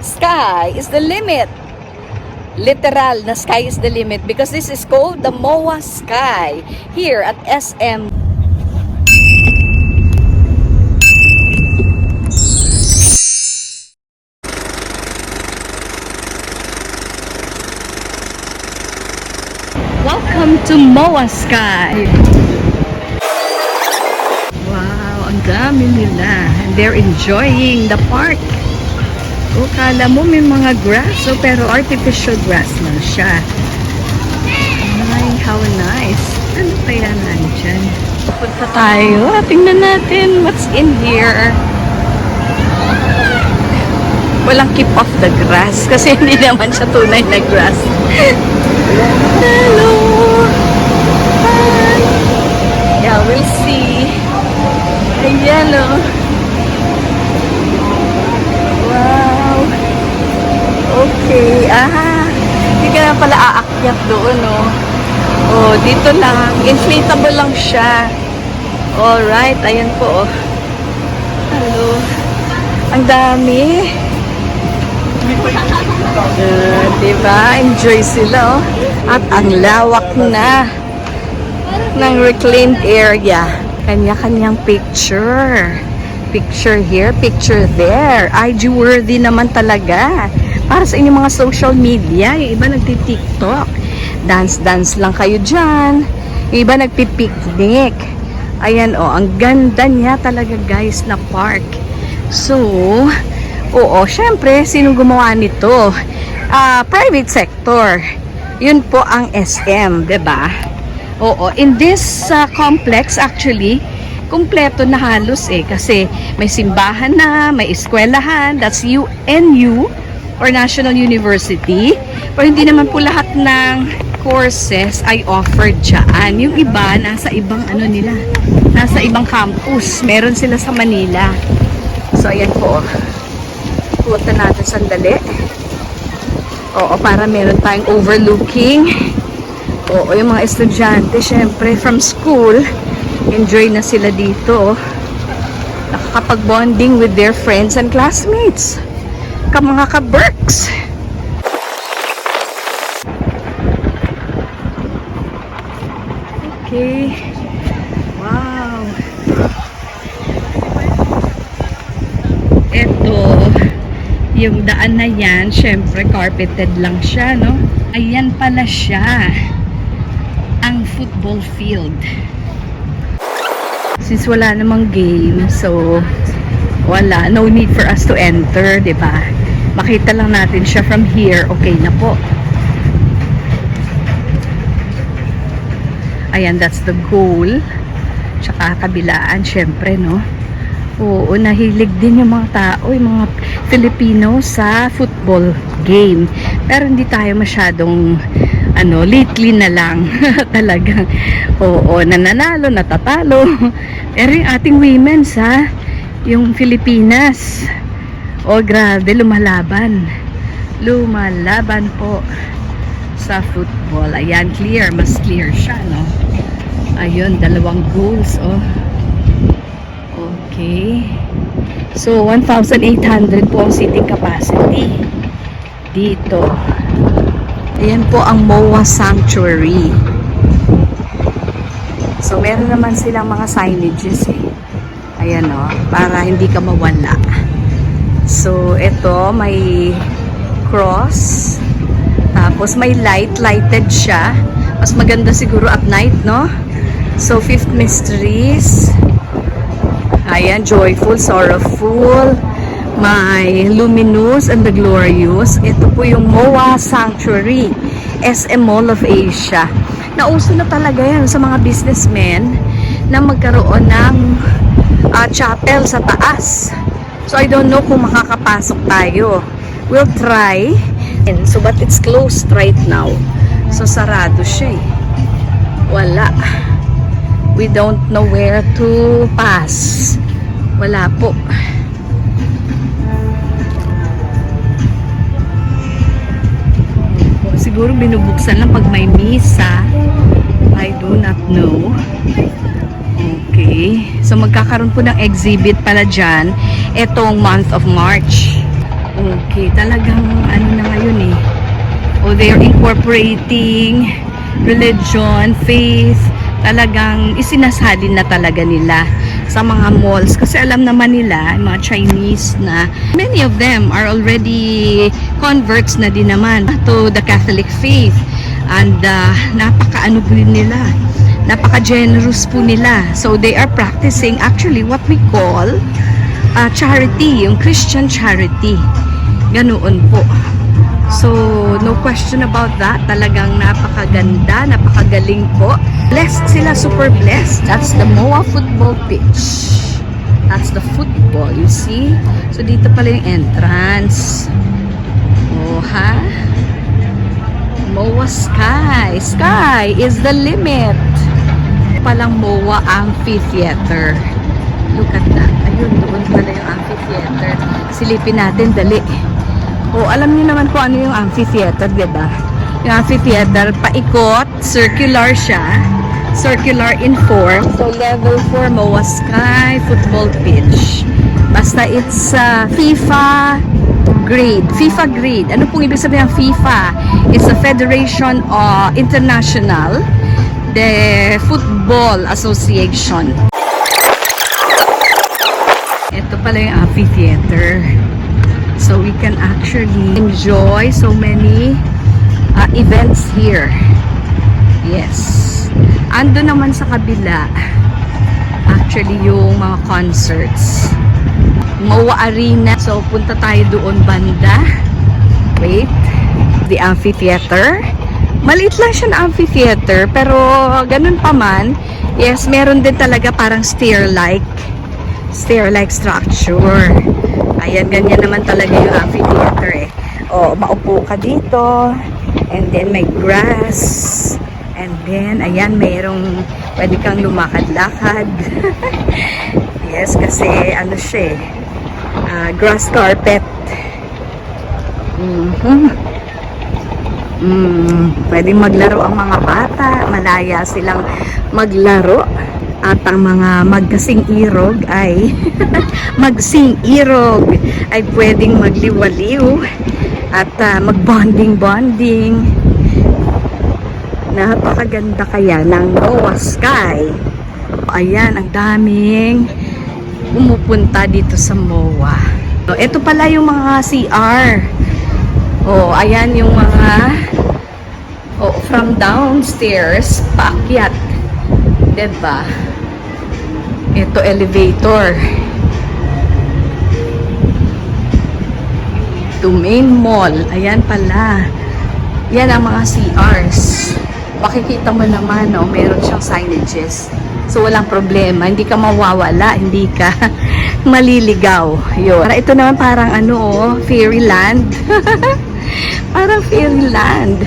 sky is the limit. Literal na sky is the limit because this is called the MOA Sky here at SM. Welcome to MOA Sky. Wow, ang dami nila. And they're enjoying the park. O, kala mo may mga grass, pero artificial grass lang siya. Ay, how nice. Ano kaya nandyan? Punta tayo. Tingnan natin what's in here. Walang keep off the grass kasi hindi naman siya tunay na grass. Hello! Hi! Yeah, we'll see. Ayan o. Wow! Okay. Hindi ka na pala aakyat doon o. Oh, dito lang. Inflatable lang siya. Alright. Ayan po o. Hello. Ang dami. Diba? Enjoy sila oh. At ang lawak na ng reclaimed area. Kanya-kanyang picture. Picture here, picture there. IG worthy naman talaga. Para sa inyong mga social media. Yung iba nagti-TikTok. Dance-dance lang kayo dyan. Yung iba nagpi-picnic. Ayan oh, ang ganda niya talaga guys na park. So, oo, syempre, sino gumawa nito? Private sector. Yun po ang SM, diba? Oo, in this complex actually, kumpleto na halos kasi may simbahan na, may eskwelahan, that's UNU or National University. Pero hindi naman po lahat ng courses ay offered dyan. Yung iba, nasa ibang nila, nasa ibang campus. Meron sila sa Manila. So, ayan po. Punta natin sandali. Oo, para meron tayong overlooking. Oo, yung mga estudyante, syempre, from school, enjoy na sila dito. Nakakapag-bonding with their friends and classmates. Mga ka-Berks. Okay. Wow. Ito, yung daan na yan, syempre carpeted lang siya, no? Ayan pala siya, ang football field. Since wala namang game, so wala, no need for us to enter, diba? Makita lang natin siya from here, okay na po. Ayan, that's the goal. Tsaka kabilaan, syempre, no? Oo, nahilig din yung mga tao, yung mga Filipino sa football game. Pero hindi tayo masyadong, lately na lang. Talagang, oo, nananalo, natatalo. Pero yung ating women's, yung Filipinas, grabe, lumalaban. Lumalaban po sa football. Ayan, clear, mas clear siya, no? Ayun, 2 goals, Okay. So, 1,800 po ang seating capacity dito. Ayan po ang MOA Sanctuary. So, meron naman silang mga signages Ayan para hindi ka mawala. So, ito, may cross. Tapos, may lighted siya. Mas maganda siguro at night, no? So, 5th Mysteries. Ayan, joyful, sorrowful, may luminous and the glorious. Ito po yung MOA Sanctuary, SM Mall of Asia. Nauso na talaga yan sa mga businessmen na magkaroon ng chapel sa taas. So, I don't know kung makakapasok tayo. We'll try. So, but it's closed right now. So, sarado siya Wala. We don't know where to pass. Wala po. Siguro binubuksan lang pag may misa. I do not know. Okay. So magkakaroon po ng exhibit pala dyan etong month of March. Okay, talagang ano na ngayon eh. Oh, they're incorporating religion, faith, talagang isinasalin na talaga nila sa mga malls. Kasi alam naman nila, mga Chinese na, many of them are already converts na din naman to the Catholic faith. And napaka-ano po nila, napaka-generous po nila. So they are practicing actually what we call charity, yung Christian charity. Ganoon po. So, no question about that. Talagang napakaganda, napakagaling po. Blessed sila, super blessed. That's the MOA football pitch. That's the football, you see? So, dito pala yung entrance. Oh, ha? MOA Sky. Sky is the limit. Palang MOA Amphitheater. Look at that. Ayun, doon pala yung amphitheater. Silipin natin, dali. O, alam niyo naman kung ano yung amphitheater, diba? Yung amphitheater, paikot, circular siya. Circular in form. So, level 4 MOA Sky football pitch. Basta it's FIFA grade. FIFA grade. Ano pong ibig sabihin ng FIFA? It's a Federation International the Football Association. Ito pala yung amphitheater. So we can actually enjoy so many events here. Yes. Ando naman sa kabila actually yung mga concerts. MOA Arena. So punta tayo doon banda. Wait. The amphitheater. Maliit lang siya na amphitheater pero ganun pa man. Yes, meron din talaga parang stair-like structure. Ayan, ganyan naman talaga yung amphitheater eh. O, maupo ka dito. And then may grass. And then, ayan, mayroong pwede kang lumakad-lakad. Yes, kasi ano siya eh. Grass carpet. Pwedeng maglaro ang mga bata. Malaya silang maglaro. At ang mga magkasing-irog ay magsing-irog ay pwedeng magliwaliw at magbonding-bonding. Napakaganda kaya ng MOA Sky. Ayan, ang daming pumupunta dito sa MOA. So, ito pala yung mga CR. Oh, ayan yung mga from downstairs paakyat. Diba? Ito elevator. To main mall. Ayan pala. Yan ang mga CRs. Makikita mo naman, no, meron siyang signages. So, walang problema. Hindi ka mawawala. Hindi ka maliligaw. Yun. Ito naman parang fairyland. Parang fairyland.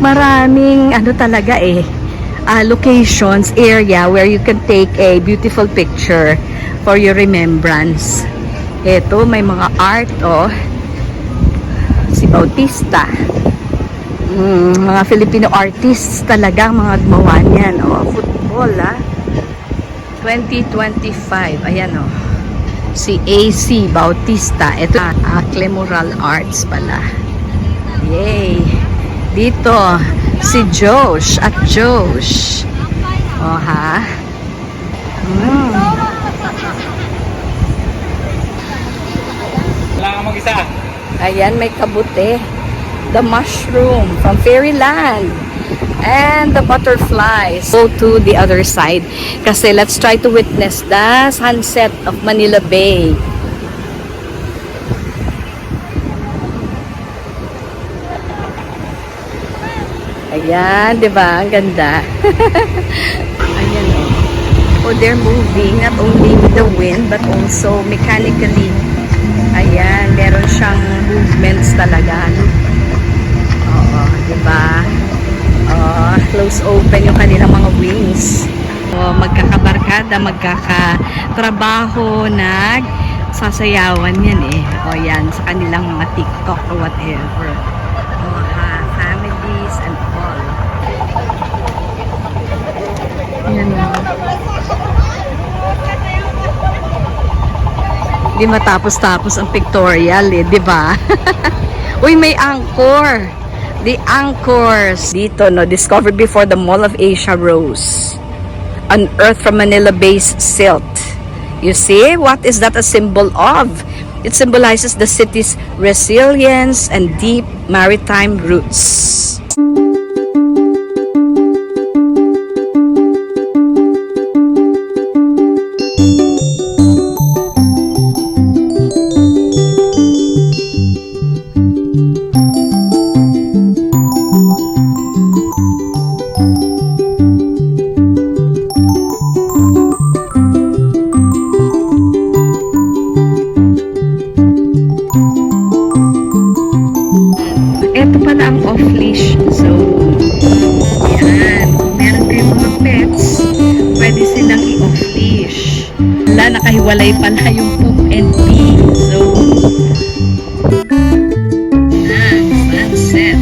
Maraming talaga eh. Locations, area where you can take a beautiful picture for your remembrance. Ito, may mga art, si Bautista. Mga Filipino artists talaga, mga gumawa niyan. Football, 2025. Ayan, si AC Bautista. Ito, Clemural Arts pala. Yay! Dito, si Josh at Josh. Ha? Wala kang mag-isa. Ayan, may kabute. The mushroom from Fairyland. And the butterflies. Go to the other side. Kasi let's try to witness the sunset of Manila Bay. Ayan, di ba? Ang ganda. Ayan, oh, they're moving not only with the wind but also mechanically. Ayan, meron siyang movements talaga. Oo, di ba? Close open yung kanilang mga wings. Magkakabarkada, magkakatrabaho, sasayawan yan eh. Yan, sa kanilang mga TikTok or whatever. Families and all. Yan. Di matapos-tapos ang pictorial eh, di ba? Uy, may angkor. The anchors. Dito, no, discovered before the Mall of Asia rose. Unearthed from Manila-based silt. You see, what is that a symbol of? It symbolizes the city's resilience and deep maritime roots. Ito pala ang off-leash zone. Yan. Kung meron kayong mga pets, pwede silang i-off-leash. Wala, nakahiwalay pala yung poop and pee zone. Yan, sunset.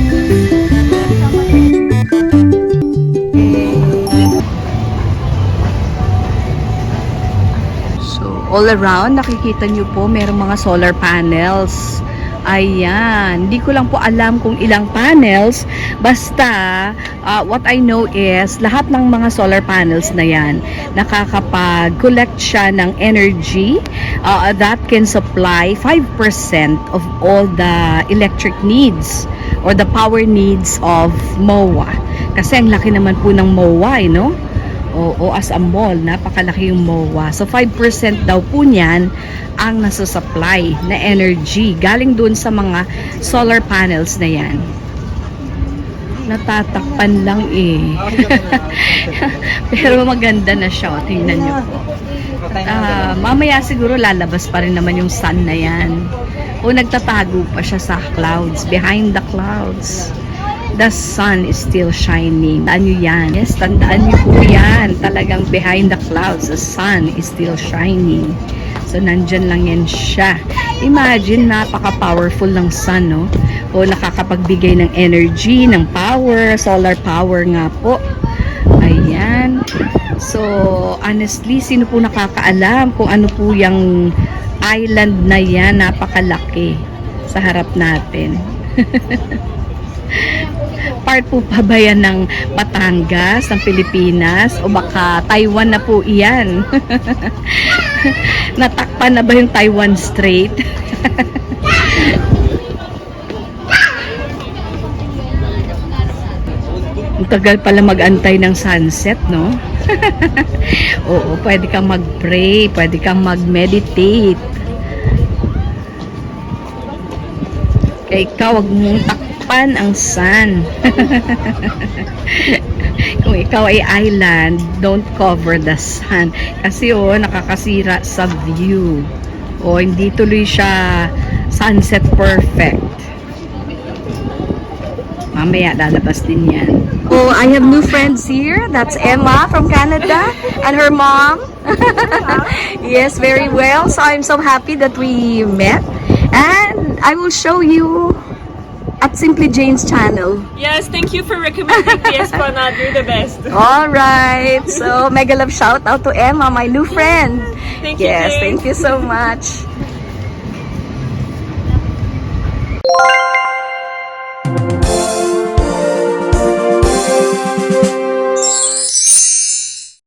So, all around, nakikita nyo po, merong mga solar panels. Ayan, hindi ko lang po alam kung ilang panels, basta what I know is lahat ng mga solar panels na yan nakakapag-collect siya ng energy that can supply 5% of all the electric needs or the power needs of MOA. Kasi ang laki naman po ng MOA, no? O as a mall, napakalaki yung MOA. So 5% daw po niyan ang nasusupply na energy galing dun sa mga solar panels na yan. Natatakpan lang eh. Pero maganda na siya. Tingnan nyo po. Mamaya siguro lalabas pa rin naman yung sun na yan. O nagtatago pa siya sa clouds, behind the clouds. The sun is still shining. Tandaan nyo yan. Yes, tandaan nyo po yan. Talagang behind the clouds, the sun is still shining. So, nandyan lang yan siya. Imagine, napaka-powerful ng sun, no? O nakakapagbigay ng energy, ng power, solar power nga po. Ayan. So, honestly, sino po nakakaalam kung ano po yung island na yan, napakalaki sa harap natin. Part po pa ba yan ng Batangas, ng Pilipinas? O baka Taiwan na po iyan? Natakpan na ba yung Taiwan Strait? Ang tagal pala mag-antay ng sunset, no? Oo, pwede kang mag-pray, pwede kang mag-meditate. Kaya ikaw, wag mong takpan ang sun. Kung ikaw ay island, don't cover the sun. Kasi nakakasira sa view. Hindi tuloy siya sunset perfect. Mamaya lalabas din yan. Oh, I have new friends here. That's Emma from Canada and her mom. Yes, very well. So I'm so happy that we met. And I will show you at Simply Jane's channel. Yes, thank you for recommending the Esplanade. You're the best. All right. So, mega love shout out to Emma, my new friend. Thank you, Yes, Jane. thank you so much.